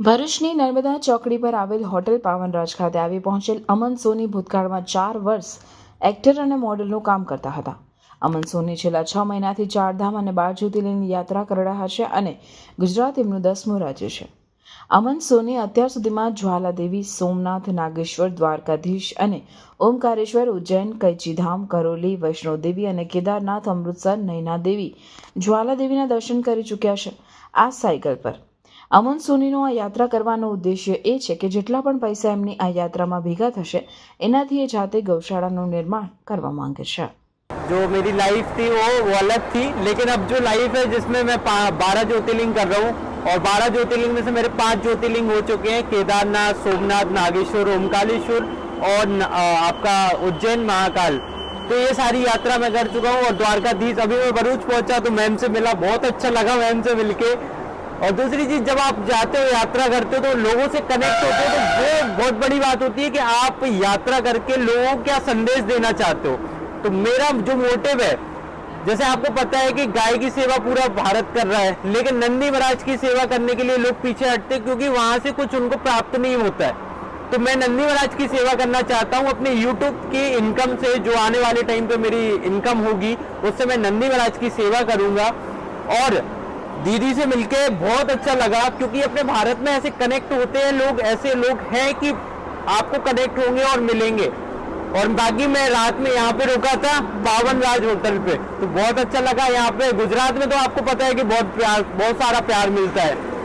ભરૂચની નર્મદા ચોકડી પર આવેલ હોટેલ પાવનરાજ ખાતે આવી પહોંચેલ અમન સોની ભૂતકાળમાં 4 વર્ષ એક્ટર અને મોડલનું કામ કરતા હતા. અમન સોની છેલ્લા 6 મહિનાથી 4 ધામ અને 12 જ્યોતિર્લિંગની યાત્રા કરી રહ્યા છે અને ગુજરાત એમનું 10મું રાજ્ય છે. અમન સોની અત્યાર સુધીમાં જ્વાલાદેવી, સોમનાથ, નાગેશ્વર, દ્વારકાધીશ અને ઓમકારેશ્વર, ઉજ્જૈન, કૈચીધામ, કરોલી, વૈષ્ણોદેવી અને કેદારનાથ, અમૃતસર, નૈનાદેવી, જ્વાલાદેવીના દર્શન કરી ચૂક્યા છે. આ સાયકલ પર અમન સોનીનો આ યાત્રા કરવાનો ઉદ્દેશ્ય એ છે કે જેટલા પણ પૈસા એમની આ યાત્રામાં ભેગા થશે એનાથી એ જાતે ગૌશાળાનું નિર્માણ કરવા માંગે છે. जो मेरी लाइफ थी वो अलग थी, लेकिन अब जो लाइफ है जिसमें मैं 12 ज्योतिर्लिंग कर रहा हूँ और 12 ज्योतिर्लिंग में से मेरे 5 ज्योतिर्लिंग हो चुके हैं: केदारनाथ, सोमनाथ, नागेश्वर, ओमकारेश्वर और आपका उज्जैन, महाकाल. तो ये सारी यात्रा मैं कर चुका हूँ. और द्वारकाधीश, अभी मैं भरूच पहुंचा तो मैम से मिला, बहुत अच्छा लगा मैम से मिलके. और दूसरी चीज, जब आप जाते हो, यात्रा करते हो तो लोगों से कनेक्ट होते हो, तो वो बहुत बड़ी बात होती है कि आप यात्रा करके लोगों को क्या संदेश देना चाहते हो. तो मेरा जो मोटिव है, जैसे आपको पता है कि गाय की सेवा पूरा भारत कर रहा है, लेकिन नंदी महाराज की सेवा करने के लिए लोग पीछे हटते क्योंकि वहां से कुछ उनको प्राप्त नहीं होता है. तो मैं नंदी महाराज की सेवा करना चाहता हूँ. अपने YouTube की इनकम से, जो आने वाले टाइम पे मेरी इनकम होगी, उससे मैं नंदी महाराज की सेवा करूंगा. और दीदी से मिलके बहुत अच्छा लगा क्योंकि अपने भारत में ऐसे कनेक्ट होते हैं लोग, ऐसे लोग हैं कि आपको कनेक्ट होंगे और मिलेंगे. और बाकी मैं रात में यहाँ पे रुका था पावनराज होटल पे, तो बहुत अच्छा लगा. यहाँ पे गुजरात में तो आपको पता है कि बहुत सारा प्यार मिलता है.